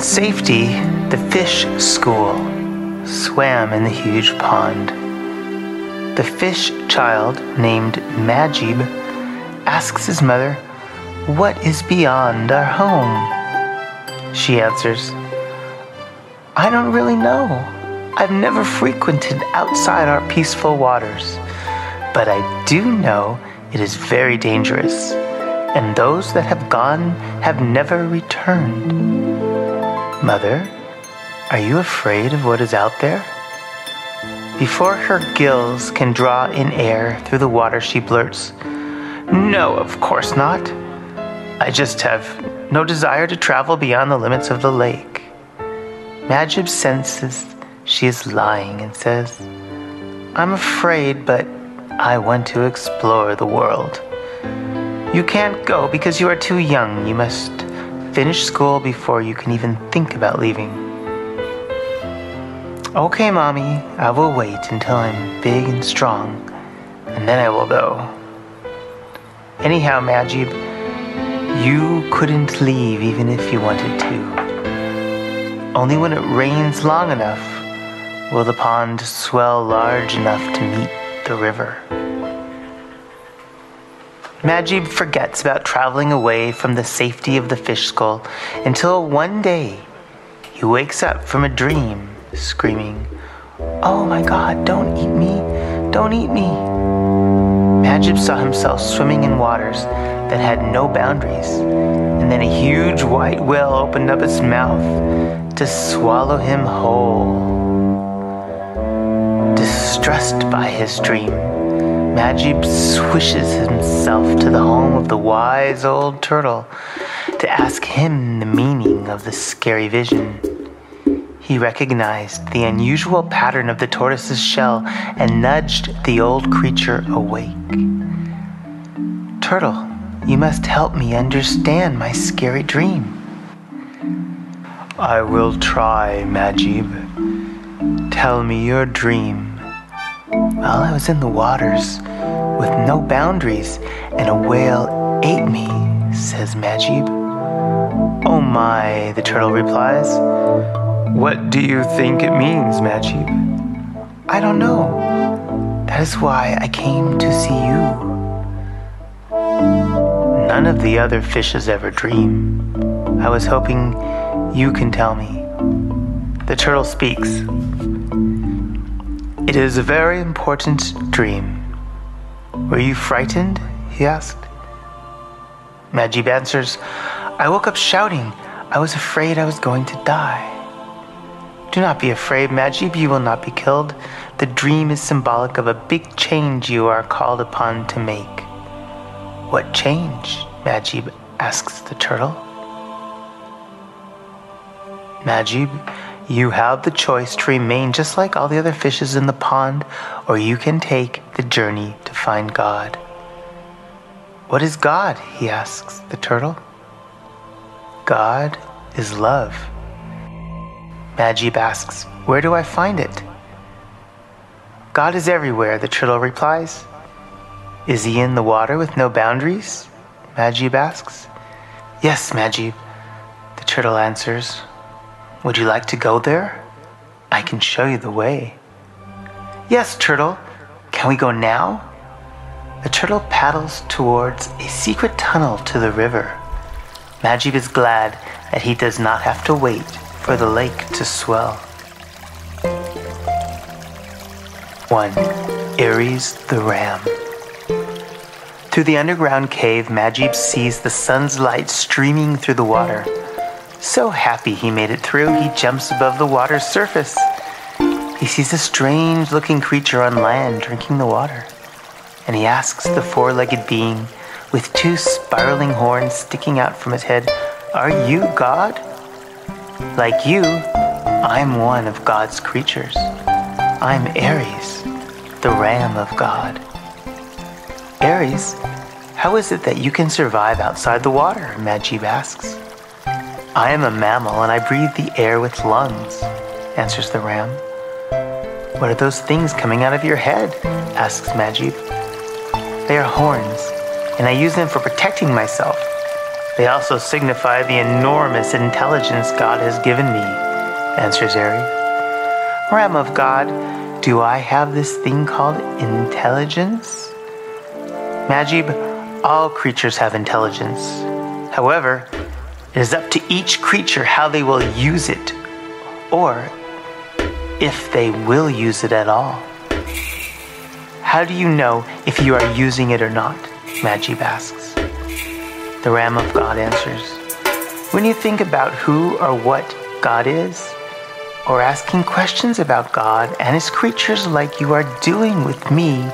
safety, the fish school swam in the huge pond. The fish child, named Majib, asks his mother, "What is beyond our home?" She answers, "I don't really know. I've never frequented outside our peaceful waters, but I do know it is very dangerous, and those that have gone have never returned." "Mother, are you afraid of what is out there?" Before her gills can draw in air through the water, she blurts, "No, of course not. I just have no desire to travel beyond the limits of the lake." Majib senses she is lying and says, "I'm afraid, but I want to explore the world." "You can't go because you are too young. You must finish school before you can even think about leaving." "Okay, Mommy, I will wait until I'm big and strong, and then I will go." "Anyhow, Majib, you couldn't leave even if you wanted to. Only when it rains long enough will the pond swell large enough to meet the river." Majib forgets about traveling away from the safety of the fish school until one day he wakes up from a dream, screaming, "Oh my God, don't eat me, don't eat me." Majib saw himself swimming in waters that had no boundaries, and then a huge white whale opened up its mouth to swallow him whole. Distressed by his dream, Majib swishes himself to the home of the wise old turtle to ask him the meaning of the scary vision. He recognized the unusual pattern of the tortoise's shell and nudged the old creature awake. "Turtle, you must help me understand my scary dream." "I will try, Majib. Tell me your dream." "Well, I was in the waters with no boundaries, and a whale ate me," says Majib. "Oh my," the turtle replies. "What do you think it means, Majib?" "I don't know. That is why I came to see you." "None of the other fishes ever dream. I was hoping you can tell me." The turtle speaks. "It is a very important dream. Were you frightened?" he asked. Majib answers, "I woke up shouting. I was afraid I was going to die." "Do not be afraid, Majib. You will not be killed. The dream is symbolic of a big change you are called upon to make." "What change?" Majib asks the turtle. "Majib, you have the choice to remain just like all the other fishes in the pond, or you can take the journey to find God." "What is God?" he asks the turtle. "God is love." Majib asks, "Where do I find it?" "God is everywhere," the turtle replies. "Is he in the water with no boundaries?" Majib asks. "Yes, Majib," the turtle answers. "Would you like to go there? I can show you the way." "Yes, turtle. Can we go now?" The turtle paddles towards a secret tunnel to the river. Majib is glad that he does not have to wait for the lake to swell. 1. Aries the Ram. Through the underground cave, Majib sees the sun's light streaming through the water. So happy he made it through, he jumps above the water's surface. He sees a strange-looking creature on land drinking the water, and he asks the four-legged being with two spiraling horns sticking out from his head, "Are you God?" "Like you, I'm one of God's creatures. I'm Aries, the ram of God." "Aries, how is it that you can survive outside the water?" Majib asks. "I am a mammal and I breathe the air with lungs," answers the ram. "What are those things coming out of your head?" asks Majib. "They are horns, and I use them for protecting myself. They also signify the enormous intelligence God has given me, answers Aries. Ram of God, do I have this thing called intelligence? Majib, all creatures have intelligence. However, it is up to each creature how they will use it, or if they will use it at all. How do you know if you are using it or not? Majib asks. The Ram of God answers, when you think about who or what God is, or asking questions about God and his creatures like you are doing with me,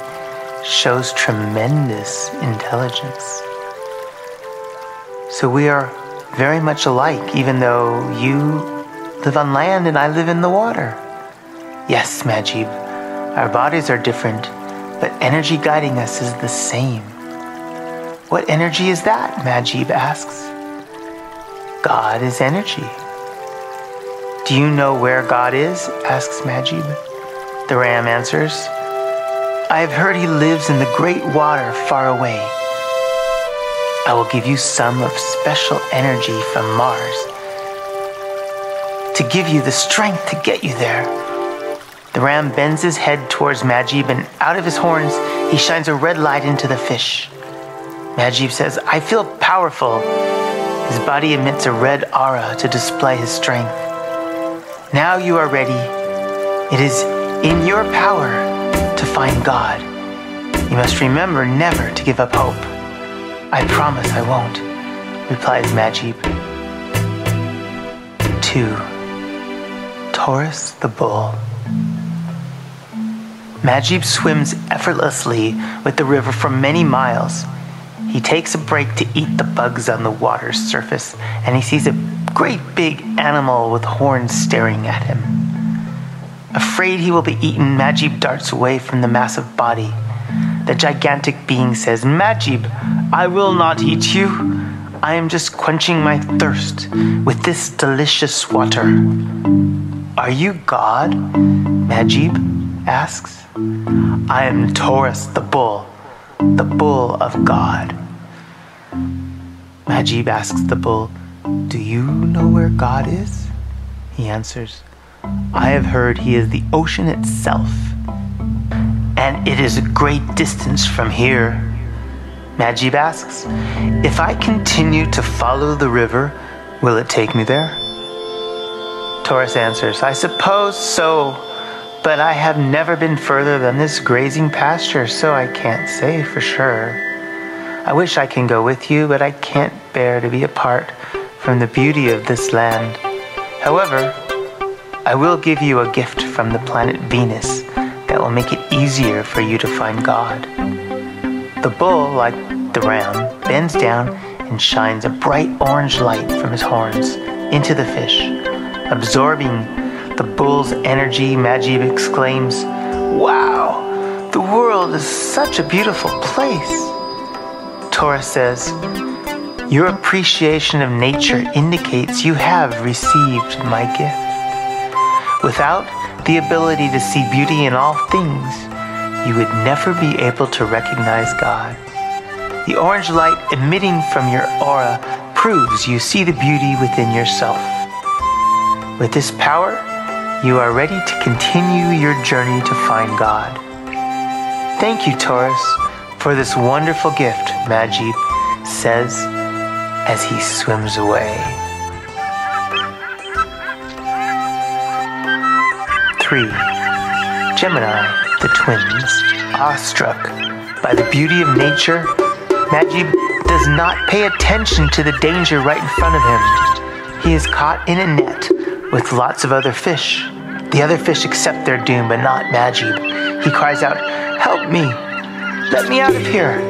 shows tremendous intelligence. So we are very much alike, even though you live on land and I live in the water. Yes, Majib, our bodies are different, but energy guiding us is the same. What energy is that? Majib asks. God is energy. Do you know where God is? Asks Majib. The Ram answers, I have heard he lives in the great water far away. I will give you some of special energy from Mars to give you the strength to get you there. The Ram bends his head towards Majib, and out of his horns he shines a red light into the fish. Majib says, I feel powerful. His body emits a red aura to display his strength. Now you are ready. It is in your power to find God. You must remember never to give up hope. I promise I won't, replies Majib. 2. Taurus the Bull. Majib swims effortlessly with the river for many miles. He takes a break to eat the bugs on the water's surface, and he sees a great big animal with horns staring at him. Afraid he will be eaten, Majib darts away from the massive body. The gigantic being says, Majib, I will not eat you. I am just quenching my thirst with this delicious water. Are you God? Majib asks. I am Taurus the Bull of God. Majib asks the bull, do you know where God is? He answers, I have heard he is the ocean itself, and it is a great distance from here. Majib asks, if I continue to follow the river, will it take me there? Taurus answers, I suppose so, but I have never been further than this grazing pasture, so I can't say for sure. I wish I can go with you, but I can't bear to be apart from the beauty of this land. However, I will give you a gift from the planet Venus that will make it easier for you to find God. The bull, like the ram, bends down and shines a bright orange light from his horns into the fish. Absorbing the bull's energy, Majib exclaims, wow, the world is such a beautiful place. Taurus says, your appreciation of nature indicates you have received my gift. Without the ability to see beauty in all things, you would never be able to recognize God. The orange light emitting from your aura proves you see the beauty within yourself. With this power, you are ready to continue your journey to find God. Thank you, Taurus, for this wonderful gift, Majib says as he swims away. 3. Gemini, the twins. Awestruck by the beauty of nature, Majib does not pay attention to the danger right in front of him. He is caught in a net with lots of other fish. The other fish accept their doom, but not Majib. He cries out, help me! Let me out of here!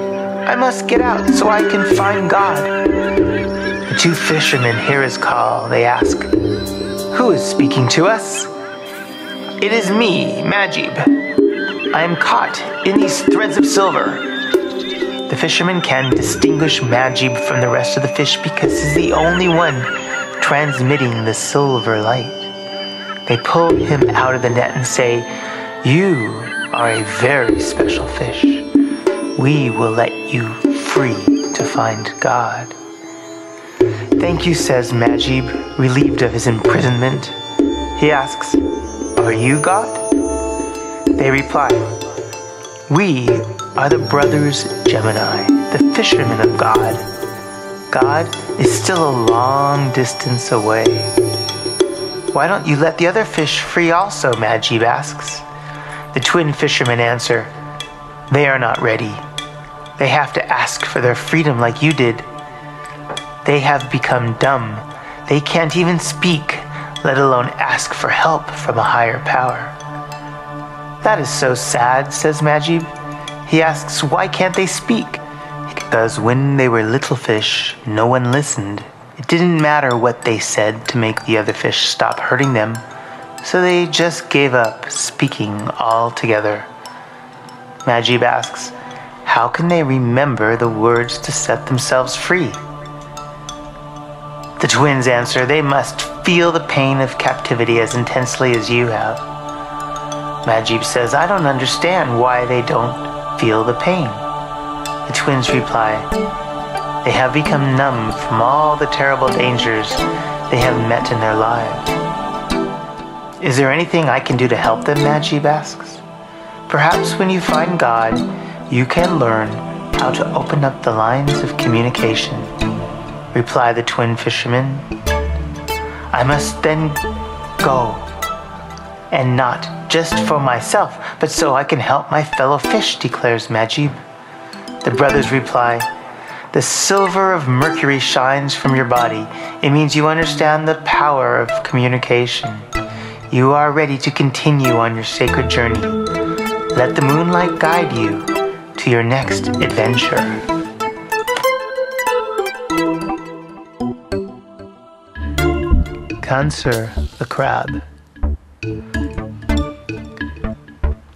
I must get out so I can find God. The 2 fishermen hear his call. They ask, who is speaking to us? It is me, Majib. I am caught in these threads of silver. The fisherman can distinguish Majib from the rest of the fish because he's the only one transmitting the silver light. They pull him out of the net and say, you are a very special fish. We will let you free to find God. "Thank you," says Majib, relieved of his imprisonment. He asks, "Are you God?" They reply, "We are the brothers Gemini, the fishermen of God. God is still a long distance away." "Why don't you let the other fish free also?" Majib asks. The twin fishermen answer, "They are not ready. They have to ask for their freedom like you did. They have become dumb. They can't even speak, let alone ask for help from a higher power." "That is so sad," says Majib. He asks, "Why can't they speak?" "Because when they were little fish, no one listened. It didn't matter what they said to make the other fish stop hurting them, so they just gave up speaking altogether." Majib asks, "How can they remember the words to set themselves free?" The twins answer, "They must feel the pain of captivity as intensely as you have." Majib says, "I don't understand why they don't feel the pain." The twins reply, "They have become numb from all the terrible dangers they have met in their lives." "Is there anything I can do to help them?" Majib asks. "Perhaps when you find God, you can learn how to open up the lines of communication," reply the twin fishermen. "I must then go, and not just for myself, but so I can help my fellow fish," declares Majib. The brothers reply, "The silver of Mercury shines from your body. It means you understand the power of communication. You are ready to continue on your sacred journey. Let the moonlight guide you to your next adventure." Cancer the Crab.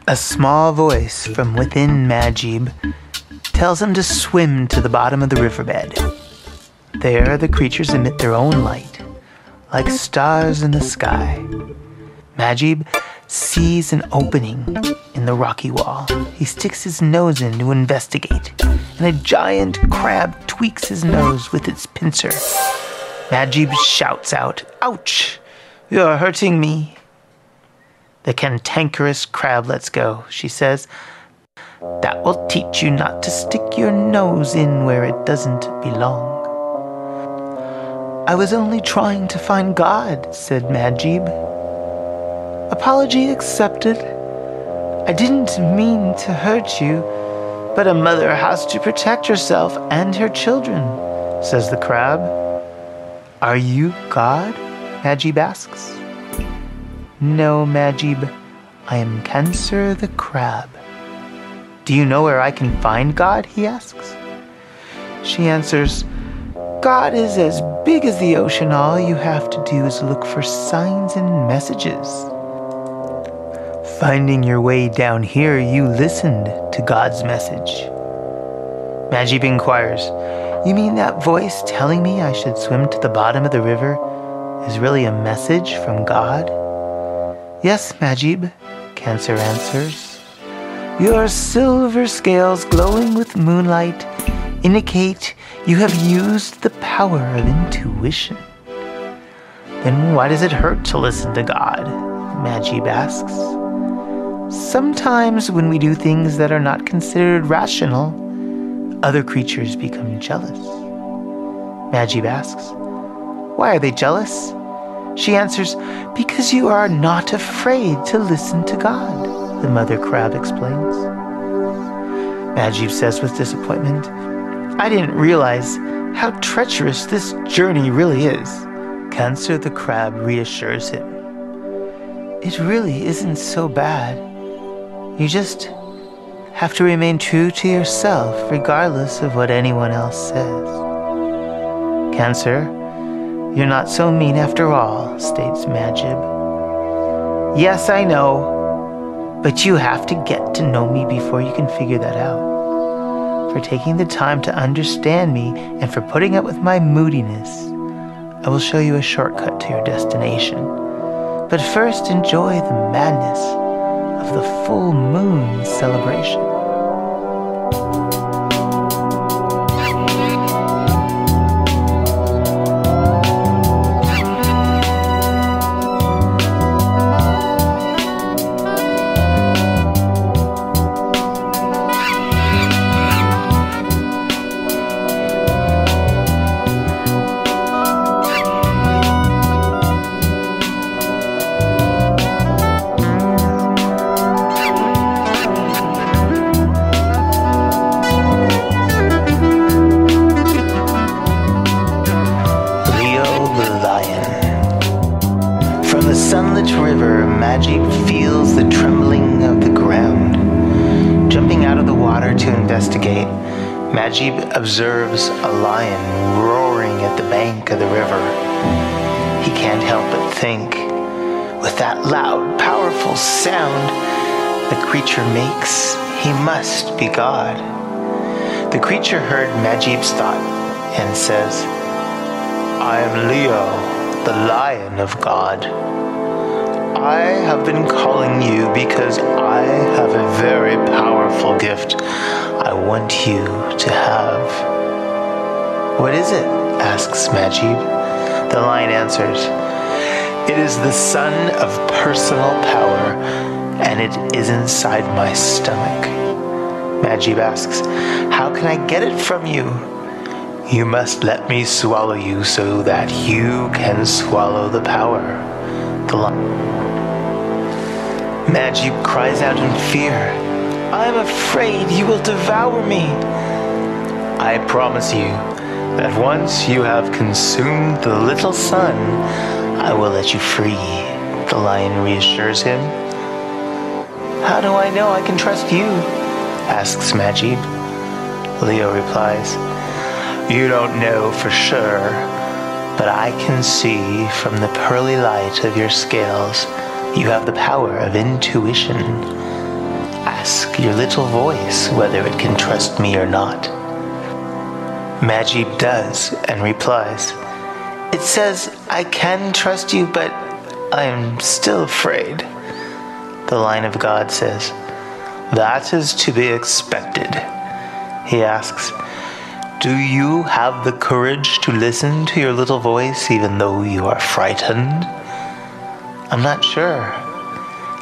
A small voice from within Majib tells him to swim to the bottom of the riverbed. There the creatures emit their own light, like stars in the sky. Majib sees an opening in the rocky wall. He sticks his nose in to investigate, and a giant crab tweaks his nose with its pincer. Majib shouts out, "Ouch! You're hurting me." "The cantankerous crab lets go," she says. "That will teach you not to stick your nose in where it doesn't belong." "I was only trying to find God," said Majib. "Apology accepted. I didn't mean to hurt you, but a mother has to protect herself and her children," says the crab. "Are you God?" Majib asks. "No, Majib. I am Cancer the Crab." "Do you know where I can find God?" he asks. She answers, "God is as big as the ocean. All you have to do is look for signs and messages." "Finding your way down here, you listened to God's message." Majib inquires, "You mean that voice telling me I should swim to the bottom of the river is really a message from God?" "Yes, Majib," Cancer answers. "Your silver scales glowing with moonlight indicate you have used the power of intuition." "Then why does it hurt to listen to God?" Majib asks. "Sometimes when we do things that are not considered rational, other creatures become jealous." Majib asks, "Why are they jealous?" She answers, "Because you are not afraid to listen to God," the mother crab explains. Majib says with disappointment, "I didn't realize how treacherous this journey really is." Cancer the crab reassures him, "It really isn't so bad. You just have to remain true to yourself regardless of what anyone else says." "Cancer, you're not so mean after all," states Majib. "Yes, I know. But you have to get to know me before you can figure that out. For taking the time to understand me and for putting up with my moodiness, I will show you a shortcut to your destination. But first enjoy the madness of the full moon celebration." water to investigate, Majib observes a lion roaring at the bank of the river. He can't help but think, with that loud, powerful sound the creature makes, he must be God. The creature heard Majib's thought and says, I am Leo, the lion of God. I have been calling you because I have a very powerful gift I want you to have. What is it? Asks Majib. The lion answers, it is the sun of personal power, and it is inside my stomach. Majib asks, how can I get it from you? You must let me swallow you so that you can swallow the power. The lion. Majib cries out in fear, I am afraid you will devour me. I promise you that once you have consumed the little sun, I will let you free, the lion reassures him. How do I know I can trust you? Asks Majib. Leo replies, you don't know for sure, but I can see from the pearly light of your scales you have the power of intuition. Ask your little voice whether it can trust me or not. Majib does and replies, it says I can trust you, but I am still afraid. The lion of God says, that is to be expected. He asks, do you have the courage to listen to your little voice even though you are frightened? I'm not sure.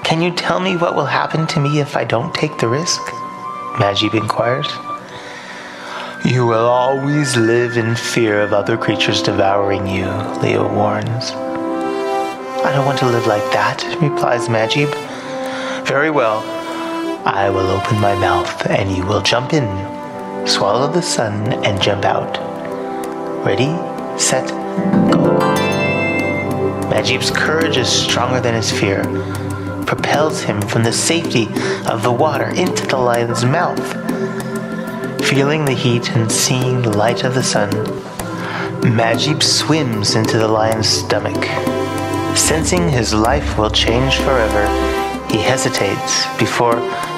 Can you tell me what will happen to me if I don't take the risk? Majib inquires. You will always live in fear of other creatures devouring you, Leo warns. I don't want to live like that, replies Majib. Very well. I will open my mouth and you will jump in, swallow the sun and jump out. Ready, set, go. Majib's courage is stronger than his fear, propels him from the safety of the water into the lion's mouth. Feeling the heat and seeing the light of the sun, Majib swims into the lion's stomach. Sensing his life will change forever, he hesitates before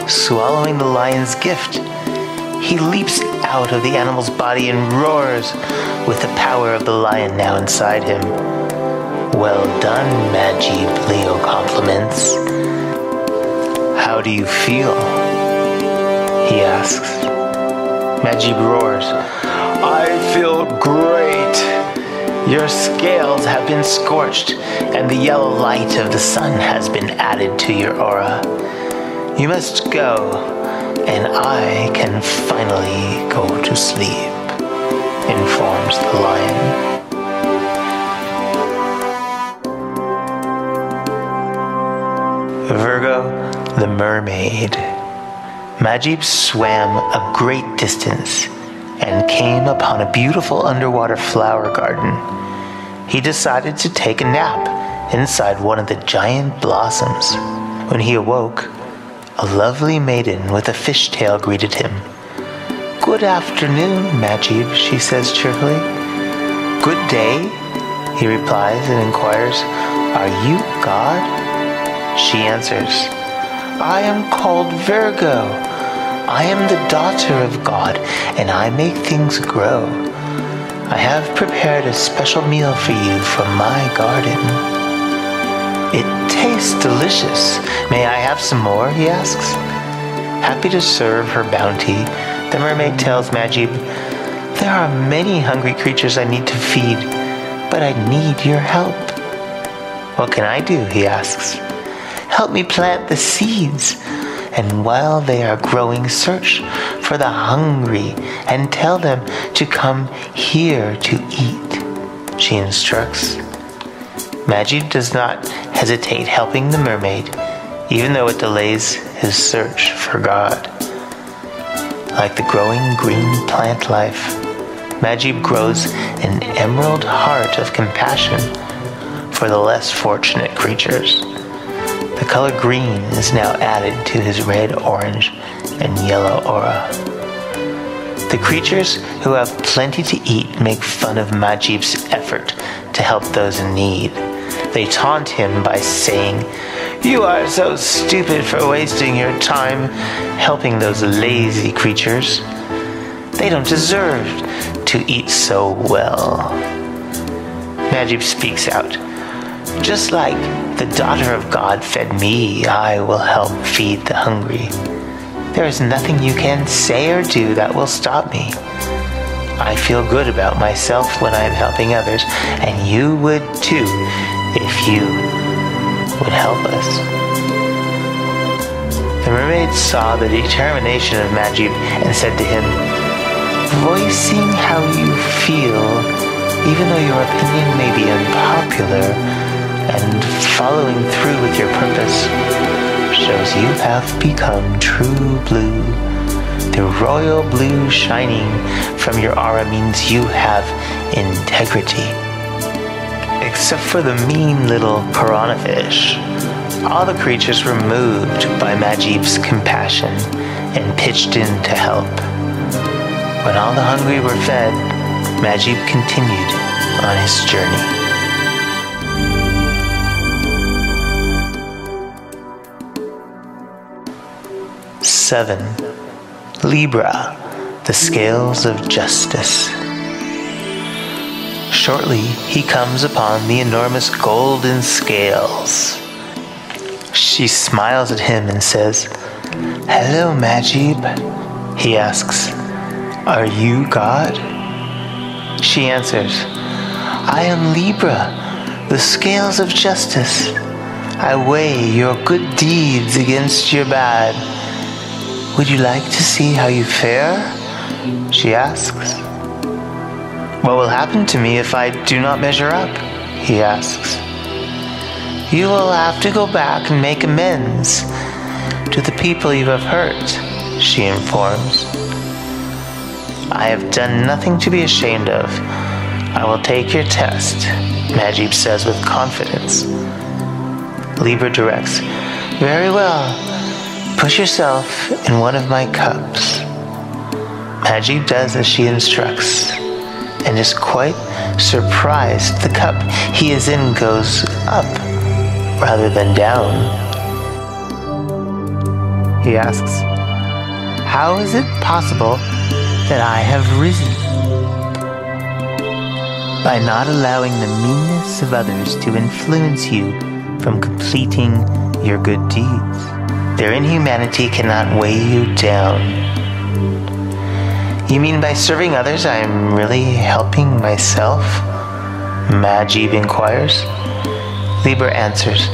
swallowing the lion's gift. He leaps out of the animal's body and roars with the power of the lion now inside him. Well done, Majib, Leo compliments. How do you feel? He asks. Majib roars, I feel great. Your scales have been scorched, and the yellow light of the sun has been added to your aura. You must go, and I can finally go to sleep, informs the lion. Virgo, the mermaid. Majib swam a great distance and came upon a beautiful underwater flower garden. He decided to take a nap inside one of the giant blossoms. When he awoke, a lovely maiden with a fishtail greeted him. Good afternoon, Majib, she says cheerfully. Good day, he replies and inquires, Are you God? She answers, I am called Virgo. I am the daughter of God, and I make things grow. I have prepared a special meal for you from my garden. It tastes delicious. May I have some more? He asks. Happy to serve her bounty, the mermaid tells Majib, there are many hungry creatures I need to feed, but I need your help. What can I do? He asks. Help me plant the seeds, and while they are growing, search for the hungry and tell them to come here to eat, she instructs. Majib does not hesitate helping the mermaid, even though it delays his search for God. Like the growing green plant life, Majib grows an emerald heart of compassion for the less fortunate creatures. The color green is now added to his red, orange, and yellow aura. The creatures who have plenty to eat make fun of Majib's effort to help those in need. They taunt him by saying, "You are so stupid for wasting your time helping those lazy creatures. They don't deserve to eat so well." Majib speaks out, "Just like the daughter of God fed me, I will help feed the hungry. There is nothing you can say or do that will stop me. I feel good about myself when I am helping others, and you would too if you would help us." The mermaid saw the determination of Majib and said to him, "Voicing how you feel, even though your opinion may be unpopular, and following through with your purpose shows you have become true blue. The royal blue shining from your aura means you have integrity." Except for the mean little piranha fish, all the creatures were moved by Majib's compassion and pitched in to help. When all the hungry were fed, Majib continued on his journey. Seven, Libra, the scales of justice. Shortly, he comes upon the enormous golden scales. She smiles at him and says, "Hello, Majib." He asks, "Are you God?" She answers, "I am Libra, the scales of justice. I weigh your good deeds against your bad. Would you like to see how you fare?" She asks. "What will happen to me if I do not measure up?" he asks. "You will have to go back and make amends to the people you have hurt," she informs. "I have done nothing to be ashamed of. I will take your test," Majib says with confidence. Libra directs, "Very well. Put yourself in one of my cups." Majib does as she instructs, and is quite surprised the cup he is in goes up rather than down. He asks, "How is it possible that I have risen?" "By not allowing the meanness of others to influence you from completing your good deeds. Their inhumanity cannot weigh you down." "You mean by serving others I am really helping myself?" Majib inquires. Libra answers,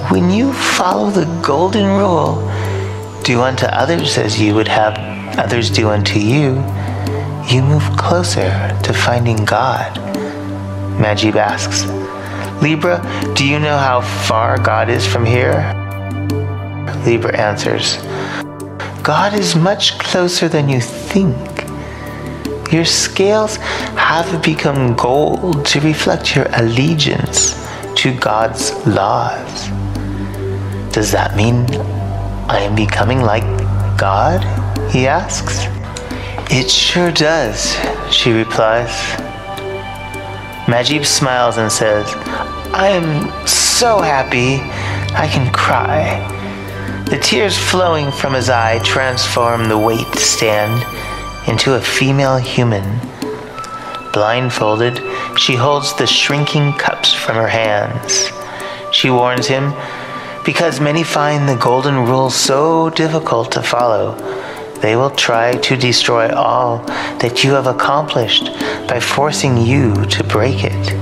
"When you follow the golden rule, do unto others as you would have others do unto you, you move closer to finding God." Majib asks, "Libra, do you know how far God is from here?" Libra answers, "God is much closer than you think. Your scales have become gold to reflect your allegiance to God's laws." "Does that mean I am becoming like God?" he asks. "It sure does," she replies. Majib smiles and says, "I am so happy I can cry." The tears flowing from his eye transform the weight stand into a female human. Blindfolded, she holds the shrinking cups from her hands. She warns him, because many find the golden rule so difficult to follow, they will try to destroy all that you have accomplished by forcing you to break it.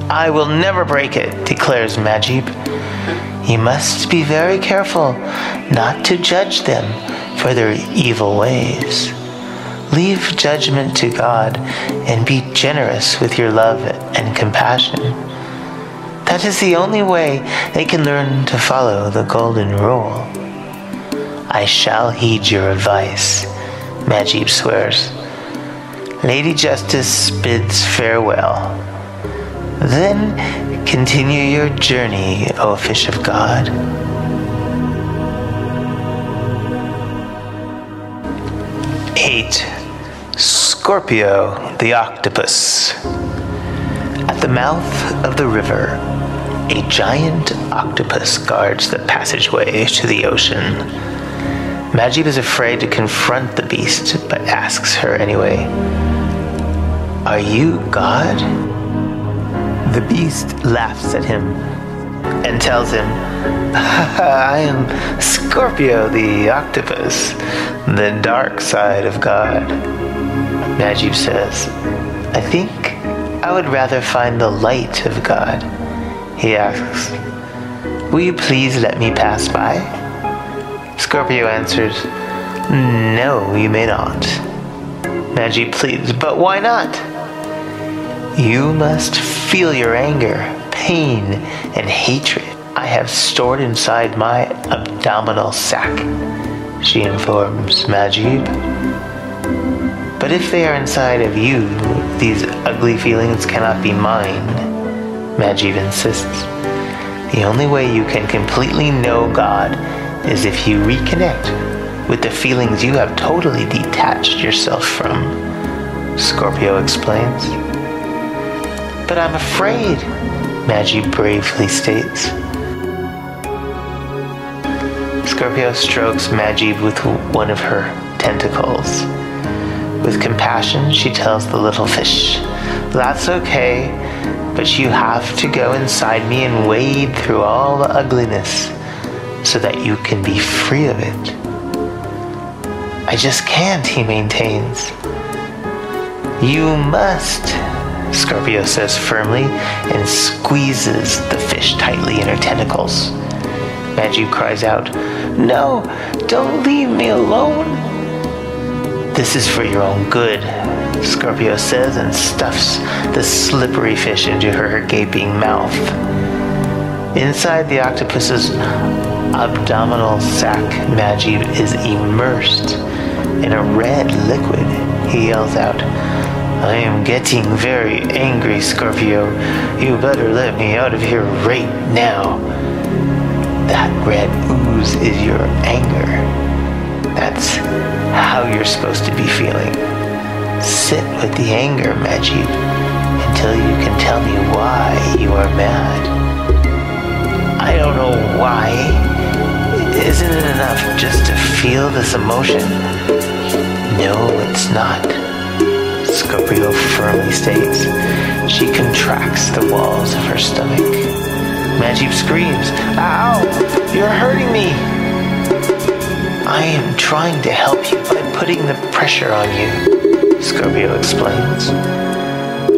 "I will never break it," declares Majib. "You must be very careful not to judge them for their evil ways. Leave judgment to God and be generous with your love and compassion. That is the only way they can learn to follow the golden rule." "I shall heed your advice," Majib swears. Lady Justice bids farewell. "Then continue your journey, O fish of God." 8. Scorpio the octopus. At the mouth of the river, a giant octopus guards the passageway to the ocean. Majib is afraid to confront the beast, but asks her anyway, "Are you God?" The beast laughs at him and tells him, "I am Scorpio the octopus, the dark side of God." Majib says, "I think I would rather find the light of God." He asks, "Will you please let me pass by?" Scorpio answers, "No, you may not." Majib pleads, "But why not?" "You must feel your anger, pain, and hatred I have stored inside my abdominal sac," she informs Majib. "But if they are inside of you, these ugly feelings cannot be mine," Majib insists. "The only way you can completely know God is if you reconnect with the feelings you have totally detached yourself from," Scorpio explains. "But I'm afraid," Majib bravely states. Scorpio strokes Majib with one of her tentacles. With compassion, she tells the little fish, "That's okay, but you have to go inside me and wade through all the ugliness so that you can be free of it." "I just can't," he maintains. "You must," Scorpio says firmly and squeezes the fish tightly in her tentacles. Majib cries out, "No, don't leave me alone." "This is for your own good," Scorpio says and stuffs the slippery fish into her gaping mouth. Inside the octopus's abdominal sac, Majib is immersed in a red liquid. He yells out, "I am getting very angry, Scorpio. You better let me out of here right now." That red ooze is your anger. That's how you're supposed to be feeling. Sit with the anger, Majib, until you can tell me why you are mad. "I don't know why. Isn't it enough just to feel this emotion?" "No, it's not," Scorpio firmly states. She contracts the walls of her stomach. Majib screams, "Ow! You're hurting me!" "I am trying to help you by putting the pressure on you," Scorpio explains.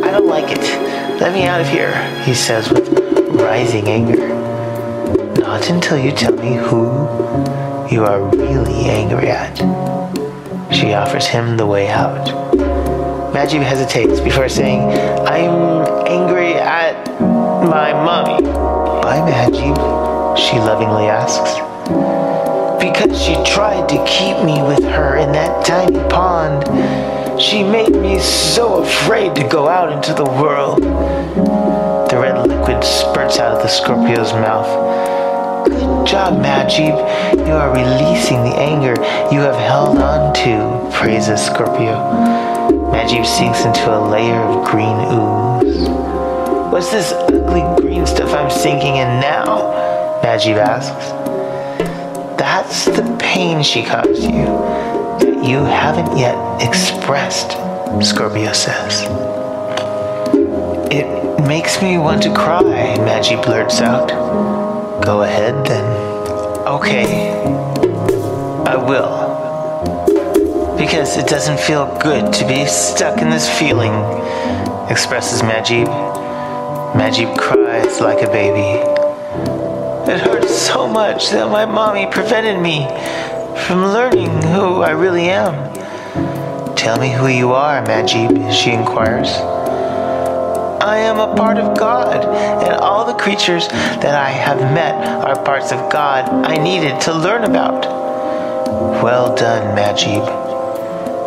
"I don't like it. Let me out of here," he says with rising anger. "Not until you tell me who you are really angry at." She offers him the way out. Majib hesitates before saying, "I'm angry at my mommy." "Why, Majib?" she lovingly asks. "Because she tried to keep me with her in that tiny pond. She made me so afraid to go out into the world." The red liquid spurts out of the Scorpio's mouth. "Good job, Majib. You are releasing the anger you have held on to," praises Scorpio. Majib sinks into a layer of green ooze. "What's this ugly green stuff I'm sinking in now?" Majib asks. "That's the pain she caused you that you haven't yet expressed," Scorpio says. "It makes me want to cry," Majib blurts out. "Go ahead then." "Okay, I will. Because it doesn't feel good to be stuck in this feeling," expresses Majib. Majib cries like a baby. "It hurts so much that my mommy prevented me from learning who I really am." "Tell me who you are, Majib," she inquires. "I am a part of God, and all the creatures that I have met are parts of God I needed to learn about." "Well done, Majib."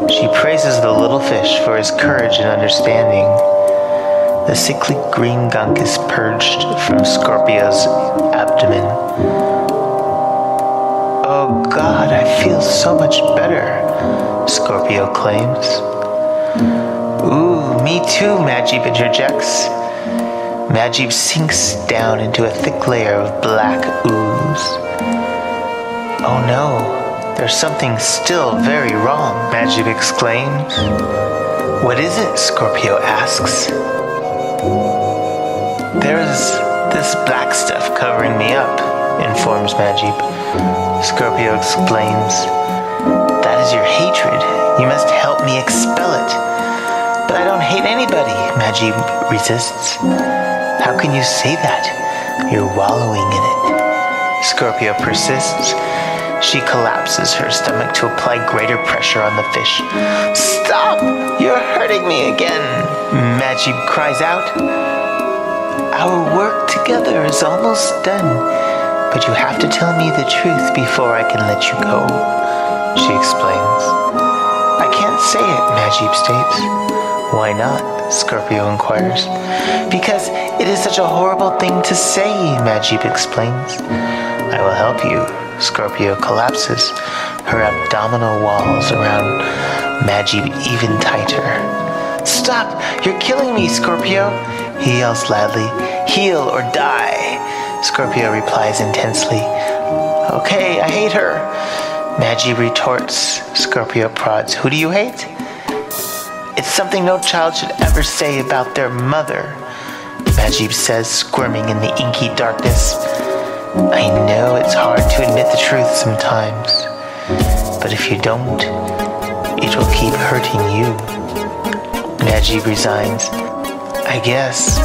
She praises the little fish for his courage and understanding. The sickly green gunk is purged from Scorpio's abdomen. "Oh God, I feel so much better," Scorpio claims. Ooh, me too, Majib interjects. Majib sinks down into a thick layer of black ooze. Oh no, there's something still very wrong, Majib exclaims. What is it? Scorpio asks. There's this black stuff covering me up, informs Majib. Scorpio explains. That is your hatred. You must help me expel it. But I don't hate anybody, Majib resists. How can you say that? You're wallowing in it. Scorpio persists. She collapses her stomach to apply greater pressure on the fish. Stop! You're hurting me again, Majib cries out. Our work together is almost done, but you have to tell me the truth before I can let you go, she explains. I can't say it, Majib states. Why not? Scorpio inquires. Because it is such a horrible thing to say, Majib explains. I will help you. Scorpio collapses, her abdominal walls around Majib even tighter. Stop! You're killing me, Scorpio! He yells loudly. Heal or die! Scorpio replies intensely. Okay, I hate her. Majib retorts. Scorpio prods. Who do you hate? It's something no child should ever say about their mother, Majib says, squirming in the inky darkness. I know it's hard to admit the truth sometimes, but if you don't, it will keep hurting you. Majib resigns. I guess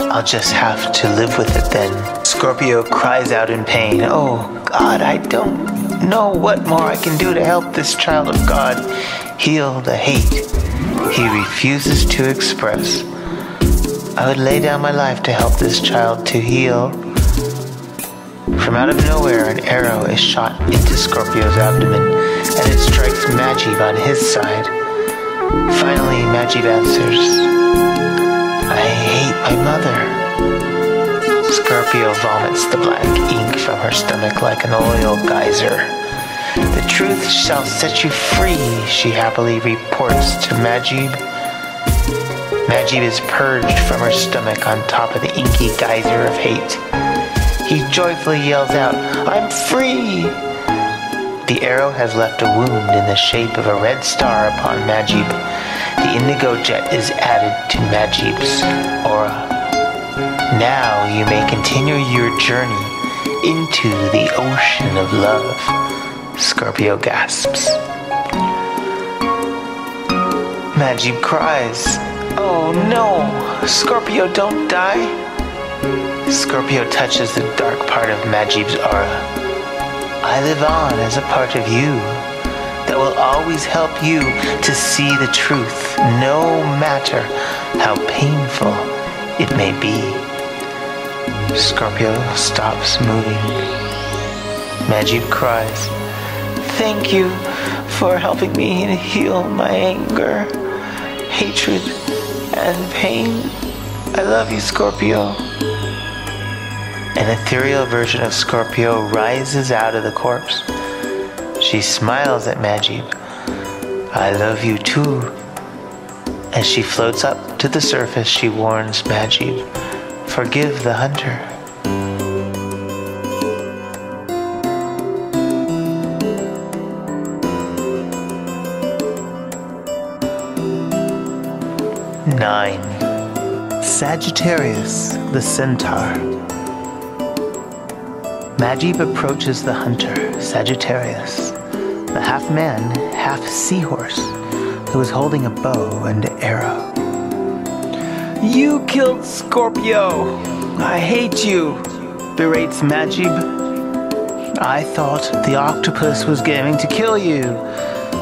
I'll just have to live with it then. Scorpio cries out in pain. Oh God, I don't know what more I can do to help this child of God heal the hate he refuses to express. I would lay down my life to help this child to heal. From out of nowhere, an arrow is shot into Scorpio's abdomen, and it strikes Majib on his side. Finally, Majib answers, I hate my mother. Scorpio vomits the black ink from her stomach like an oil geyser. The truth shall set you free, she happily reports to Majib. Majib is purged from her stomach on top of the inky geyser of hate. He joyfully yells out, I'm free! The arrow has left a wound in the shape of a red star upon Majib. The indigo jet is added to Majib's aura. Now you may continue your journey into the ocean of love. Scorpio gasps. Majib cries, oh no! Scorpio, don't die! Scorpio touches the dark part of Majib's aura. I live on as a part of you that will always help you to see the truth, no matter how painful it may be. Scorpio stops moving. Majib cries, thank you for helping me to heal my anger, hatred, and pain. I love you, Scorpio. An ethereal version of Scorpio rises out of the corpse. She smiles at Majib. I love you too. As she floats up to the surface, she warns Majib, forgive the hunter. Nine. Sagittarius, the centaur. Majib approaches the hunter, Sagittarius, the half-man, half-seahorse, who is holding a bow and arrow. You killed Scorpio! I hate you, berates Majib. I thought the octopus was gaming to kill you,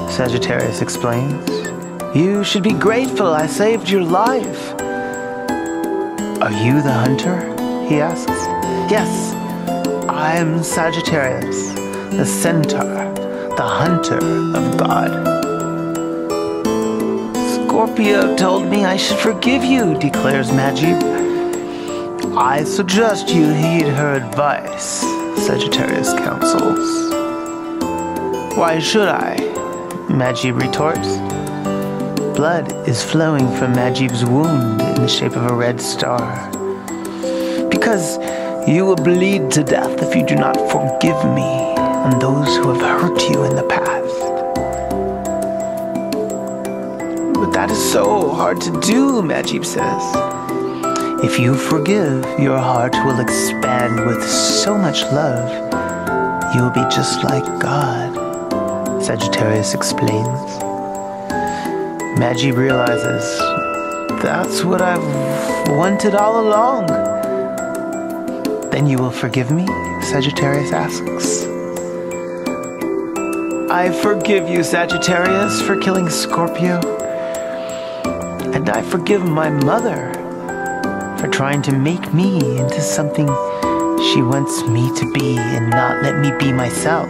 Sagittarius explains. You should be grateful I saved your life. Are you the hunter? He asks. Yes. I'm Sagittarius, the centaur, the hunter of God. Scorpio told me I should forgive you, declares Majib. I suggest you heed her advice, Sagittarius counsels. Why should I? Majib retorts. Blood is flowing from Majib's wound in the shape of a red star. Because you will bleed to death if you do not forgive me and those who have hurt you in the past. But that is so hard to do, Majib says. If you forgive, your heart will expand with so much love, you will be just like God, Sagittarius explains. Majib realizes, that's what I've wanted all along. Then you will forgive me? Sagittarius asks. I forgive you, Sagittarius, for killing Scorpio. And I forgive my mother for trying to make me into something she wants me to be and not let me be myself.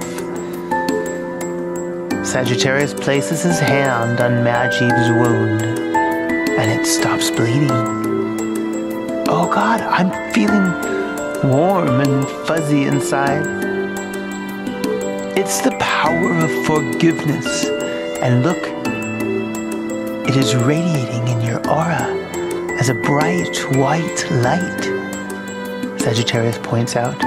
Sagittarius places his hand on Majib's wound and it stops bleeding. Oh God, I'm feeling warm and fuzzy inside. It's the power of forgiveness. And look, it is radiating in your aura as a bright white light, Sagittarius points out.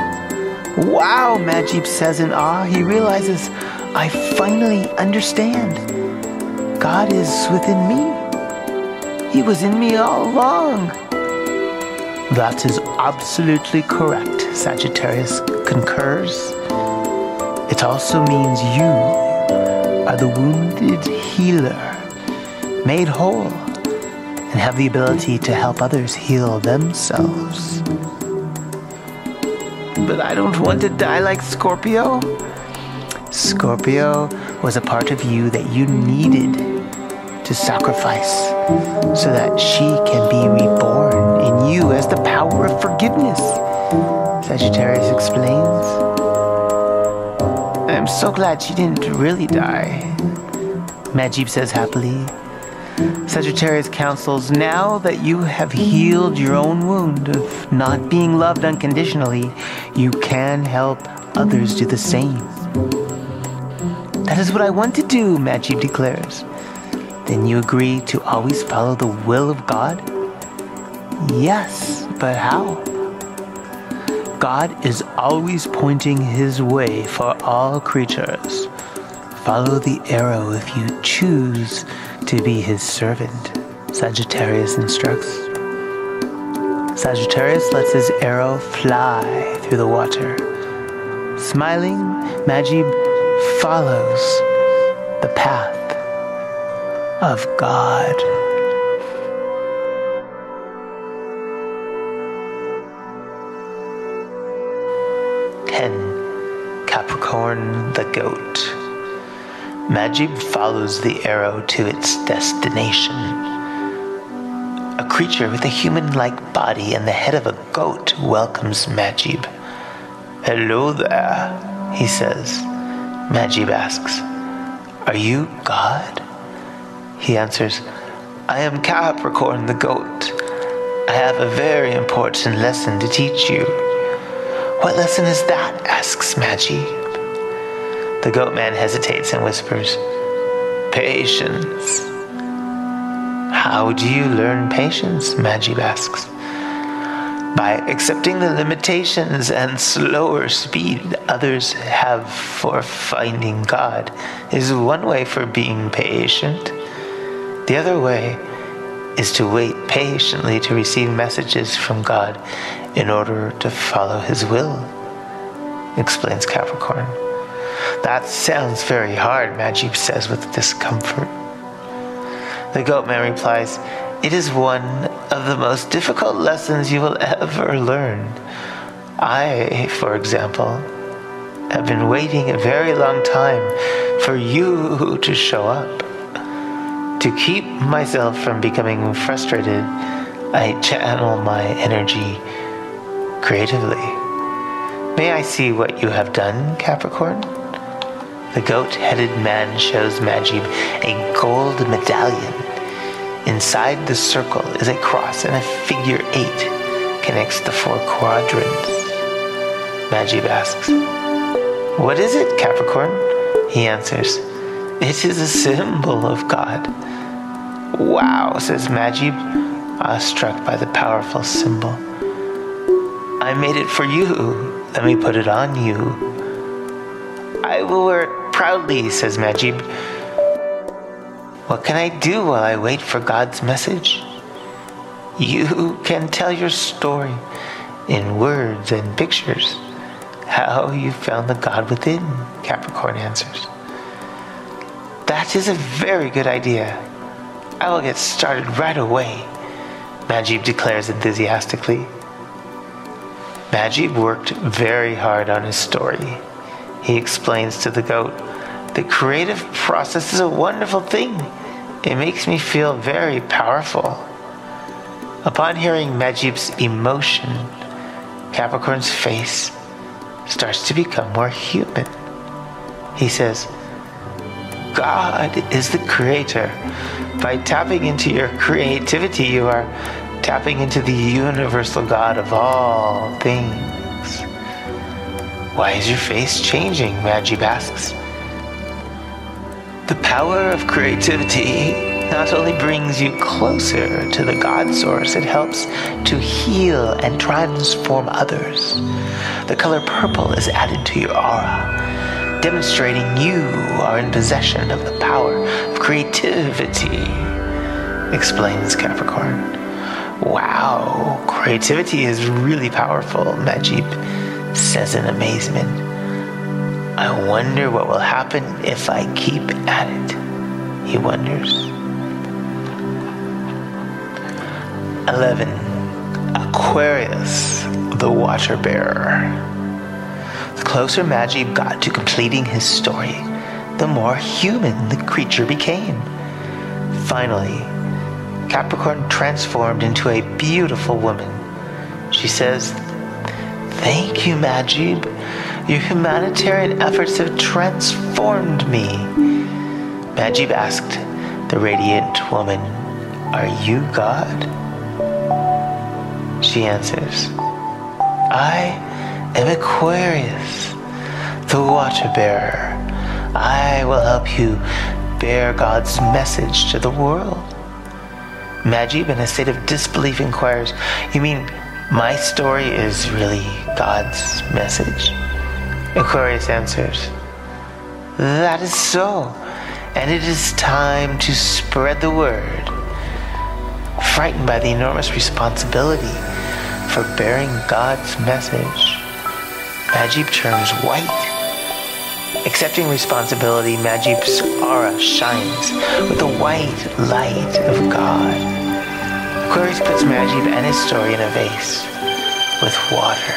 Wow, Majib says in awe. He realizes, I finally understand. God is within me. He was in me all along. That is absolutely correct, Sagittarius concurs. It also means you are the wounded healer, made whole, and have the ability to help others heal themselves. But I don't want to die like Scorpio. Scorpio was a part of you that you needed to sacrifice so that she can be reborn in you as the power of forgiveness, Sagittarius explains. I'm so glad she didn't really die, Majib says happily. Sagittarius counsels, now that you have healed your own wound of not being loved unconditionally, you can help others do the same. That is what I want to do, Majib declares. Then you agree to always follow the will of God? Yes, but how? God is always pointing his way for all creatures. Follow the arrow if you choose to be his servant, Sagittarius instructs. Sagittarius lets his arrow fly through the water. Smiling, Majib follows the path of God. Capricorn the goat. Majib follows the arrow to its destination. A creature with a human-like body and the head of a goat welcomes Majib. Hello there, he says. Majib asks, are you God? He answers, I am Capricorn the goat. I have a very important lesson to teach you. What lesson is that? Asks Majib. The goat man hesitates and whispers, patience. How do you learn patience? Majib asks. By accepting the limitations and slower speed others have for finding God is one way for being patient. The other way is to wait patiently to receive messages from God in order to follow his will, explains Capricorn. That sounds very hard, Majib says with discomfort. The goat man replies, it is one of the most difficult lessons you will ever learn. I, for example, have been waiting a very long time for you to show up. To keep myself from becoming frustrated, I channel my energy creatively. May I see what you have done, Capricorn? The goat-headed man shows Majib a gold medallion. Inside the circle is a cross and a figure 8 connects the 4 quadrants. Majib asks, what is it, Capricorn? He answers, It is a symbol of God. Wow, says Majib, awestruck by the powerful symbol. I made it for you. Let me put it on you. I will wear it proudly, says Majib. What can I do while I wait for God's message? You can tell your story in words and pictures. How you found the God within, Capricorn answers. That is a very good idea. I will get started right away, Majib declares enthusiastically. Majib worked very hard on his story. He explains to the goat, the creative process is a wonderful thing. It makes me feel very powerful. Upon hearing Majib's emotion, Capricorn's face starts to become more human. He says, God is the creator. By tapping into your creativity, you are tapping into the universal God of all things. Why is your face changing? Majib asks. The power of creativity not only brings you closer to the God source, it helps to heal and transform others. The color purple is added to your aura, demonstrating you are in possession of the power of creativity, explains Capricorn. Wow, creativity is really powerful, Majib says in amazement. I wonder what will happen if I keep at it, he wonders. 11. Aquarius, the water bearer. The closer Majib got to completing his story, the more human the creature became. Finally, Capricorn transformed into a beautiful woman. She says, Thank you, Majib. Your humanitarian efforts have transformed me. Majib asked the radiant woman, Are you God? She answers, I am Aquarius, the water bearer. I will help you bear God's message to the world. Majib, in a state of disbelief, inquires, You mean my story is really God's message? Aquarius answers, That is so, and it is time to spread the word. Frightened by the enormous responsibility for bearing God's message, Majib turns white. Accepting responsibility, Majib's aura shines with the white light of God. Aquarius puts Majib and his story in a vase with water.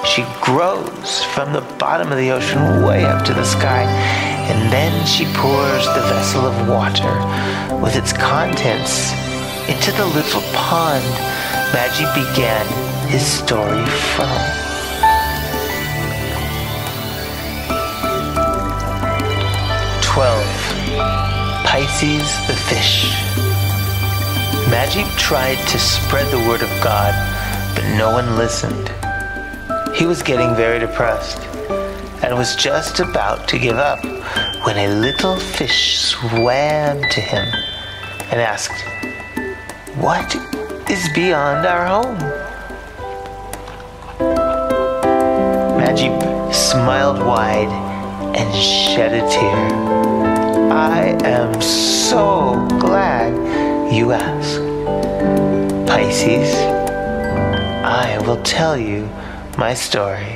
She grows from the bottom of the ocean way up to the sky, and then she pours the vessel of water with its contents into the little pond Majib began his story from. Pisces the fish. Majib tried to spread the word of God, but no one listened. He was getting very depressed and was just about to give up when a little fish swam to him and asked, What is beyond our home? Majib smiled wide and shed a tear. I am so glad you asked. Pisces, I will tell you my story.